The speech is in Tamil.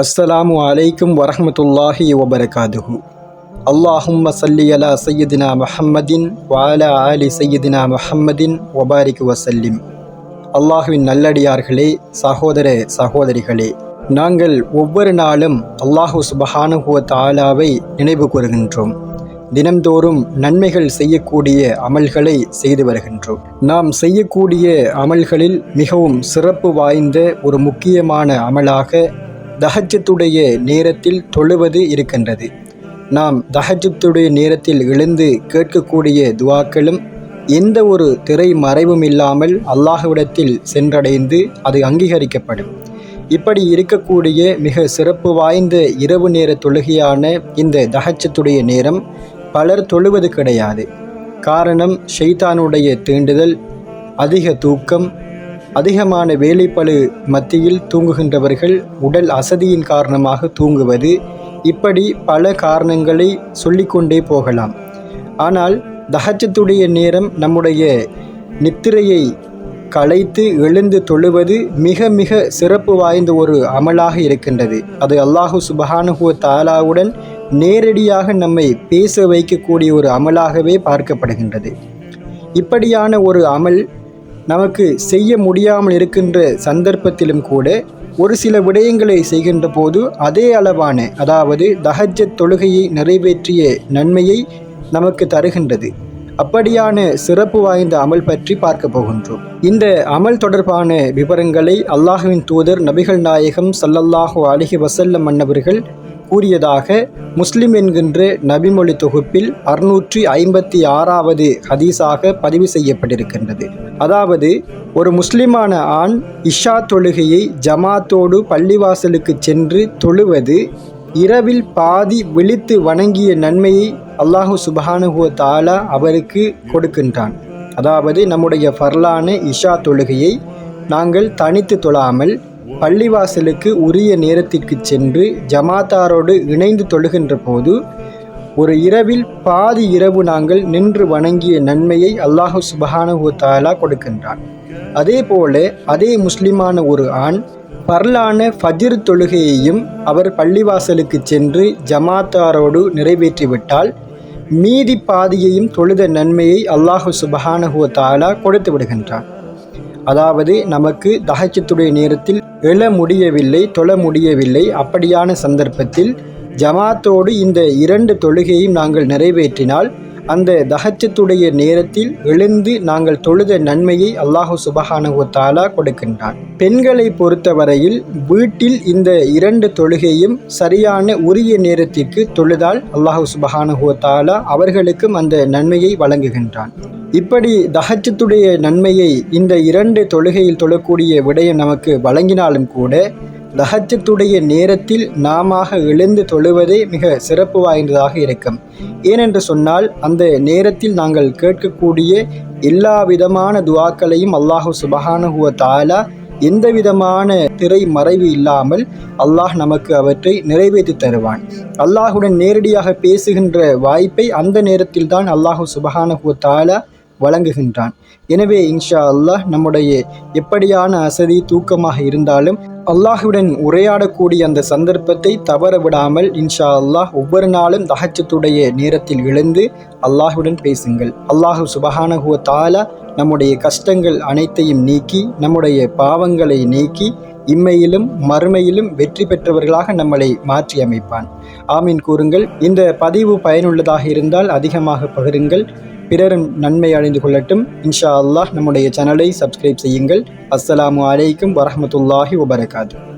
அஸ்ஸலாமு அலைக்கும் வரஹ்மத்துல்லாஹி வபரகாதுஹு. அல்லாஹும்ம ஸல்லி அலா சய்யிதினா முஹம்மதின் வ அலா ஆலி சய்யிதினா முஹம்மதின் வபாரிக் வசல்லிம். அல்லாஹுவின் நல்லடியார்களே, சகோதர சகோதரிகளே, நாங்கள் ஒவ்வொரு நாளும் அல்லாஹு சுப்ஹானஹு வ தஆலாவை நினைவு கூறுகின்றோம். தினம்தோறும் நன்மைகள் செய்யக்கூடிய அமல்களை செய்து வருகின்றோம். நாம் செய்யக்கூடிய அமல்களில் மிகவும் சிறப்பு வாய்ந்த ஒரு முக்கியமான அமலாக தஹஜ்ஜத்துடைய நேரத்தில் தொழுவது இருக்கின்றது. நாம் தஹஜ்ஜத்துடைய நேரத்தில் எழுந்து கேட்கக்கூடிய துஆக்களும் எந்த ஒரு திரை மறைவும் இல்லாமல் அல்லாஹ்விடத்தில் சென்றடைந்து அது அங்கீகரிக்கப்படும். இப்படி இருக்கக்கூடிய மிக சிறப்பு வாய்ந்த இரவு நேர தொழுகையான இந்த தஹஜ்ஜத்துடைய நேரம் பலர் தொழுவது கிடையாது. காரணம், ஷைத்தானுடைய தீண்டுதல், அதிக தூக்கம், அதிகமான வேலைப்பளு மத்தியில் தூங்குகின்றவர்கள் உடல் அசதியின் காரணமாக தூங்குவது, இப்படி பல காரணங்களை சொல்லிக்கொண்டே போகலாம். ஆனால் தஹஜ்ஜத்துடைய நேரம் நம்முடைய நித்திரையை களைத்து எழுந்து தொழுவது மிக மிக சிறப்பு வாய்ந்த ஒரு அமலாக இருக்கின்றது. அது அல்லாஹு சுப்ஹானஹு வ தஆலாவுடன் நேரடியாக நம்மை பேச வைக்கக்கூடிய ஒரு அமலாகவே பார்க்கப்படுகின்றது. இப்படியான ஒரு அமல் நமக்கு செய்ய முடியாமல் இருக்கின்ற சந்தர்ப்பத்திலும் கூட ஒரு சில விடயங்களை செய்கின்ற போது அதே அளவான, அதாவது தஹஜ்ஜத் தொழுகையை நிறைவேற்றிய நன்மையை நமக்கு தருகின்றது. அப்படியான சிறப்பு வாய்ந்த அமல் பற்றி பார்க்க போகின்றோம். இந்த அமல் தொடர்பான விவரங்களை அல்லாஹுவின் தூதர் நபிகள் நாயகம் ஸல்லல்லாஹு அலைஹி வஸல்லம் அன்னவர்கள் கூறியதாக முஸ்லிம் என்கின்ற நபிமொழி தொகுப்பில் 656வது ஹதீஸாக பதிவு செய்யப்பட்டிருக்கின்றது. அதாவது, ஒரு முஸ்லிமான ஆண் இஷா தொழுகையை ஜமாத்தோடு பள்ளிவாசலுக்கு சென்று தொழுவது இரவில் பாதி விழித்து வணங்கிய நன்மையை அல்லாஹு சுப்ஹானஹு வ தஆலா அவருக்கு கொடுக்கின்றான். அதாவது, நம்முடைய ஃபர்லான இஷா தொழுகையை நாங்கள் தனித்து தொழாமல் பள்ளிவாசலுக்கு உரிய நேரத்திற்கு சென்று ஜமாத்தாரோடு இணைந்து தொழுகின்ற போது ஒரு இரவில் பாதி இரவு நாங்கள் நின்று வணங்கிய நன்மையை அல்லாஹு சுப்ஹானஹு வ தஆலா கொடுக்கின்றான். அதே போல அதே முஸ்லிமான ஒரு ஆண் பர்லான ஃபஜ்ர் தொழுகையையும் அவர் பள்ளிவாசலுக்கு சென்று ஜமாத்தாரோடு நிறைவேற்றிவிட்டால் மீதி பாதியையும் தொழுத நன்மையை அல்லாஹு சுப்ஹானஹு வ தஆலா கொடுத்து விடுகின்றான். அதாவது, நமக்கு தஹஜ்ஜத்துடைய நேரத்தில் எழ முடியவில்லை, தொழ முடியவில்லை. அப்படியான சந்தர்ப்பத்தில் ஜமாத்தோடு இந்த 2 தொழுகையும் நாங்கள் நிறைவேற்றினால் அந்த தஹஜ்ஜத்துடைய நேரத்தில் எழுந்து நாங்கள் தொழுத நன்மையை அல்லாஹு சுப்ஹானஹு வ தஆலா கொடுக்கின்றான். பெண்களை பொறுத்தவரையில் வீட்டில் இந்த 2 தொழுகையும் சரியான உரிய நேரத்திற்கு தொழுதால் அல்லாஹு சுப்ஹானஹு வ தஆலா அவர்களுக்கும் அந்த நன்மையை வழங்குகின்றான். இப்படி தஹஜ்ஜத்துடைய நன்மையை இந்த 2 தொழுகையில் தொழக்கூடிய விடயம் நமக்கு வழங்கினாலும் கூட தஹஜ்ஜத்துடைய நேரத்தில் நாம எழுந்து தொழுவதே மிக சிறப்பு வாய்ந்ததாக இருக்கும். ஏனென்று சொன்னால், அந்த நேரத்தில் நாங்கள் கேட்கக்கூடிய எல்லா விதமான துஆக்களையும் அல்லாஹு சுப்ஹானஹு வ தஆலா எந்த விதமான திரை மறைவு இல்லாமல் அல்லாஹ் நமக்கு அவற்றை நிறைவேற்றி தருவான். அல்லாஹுடன் நேரடியாக பேசுகின்ற வாய்ப்பை அந்த நேரத்தில் தான் அல்லாஹு சுப்ஹானஹு வ தஆலா வழங்குகின்றான். எனவே இன்ஷா அல்லாஹ் நம்முடைய எப்படியான அசதி தூக்கமாக இருந்தாலும் அல்லாஹுடன் உரையாடக்கூடிய அந்த சந்தர்ப்பத்தை தவற விடாமல் இன்ஷா அல்லாஹ் ஒவ்வொரு நாளும் தஹஜ்ஜத்துடைய நேரத்தில் எழுந்து அல்லாஹுடன் பேசுங்கள். அல்லாஹு சுப்ஹானஹு வ தஆலா நம்முடைய கஷ்டங்கள் அனைத்தையும் நீக்கி நம்முடைய பாவங்களை நீக்கி இம்மையிலும் மறுமையிலும் வெற்றி பெற்றவர்களாக நம்மளை மாற்றி அமைப்பான். ஆமீன் கூறுங்கள். இந்த பதிவு பயனுள்ளதாக இருந்தால் அதிகமாக பகிருங்கள், பிறரும் நன்மை அடைந்து கொள்ளட்டும். இன்ஷா அல்லாஹ் நம்முடைய சேனலை சப்ஸ்கிரைப் செய்யுங்கள். அஸ்ஸலாமு அலைக்கும் வரஹ்மத்துல்லாஹி வபரகாதுஹு.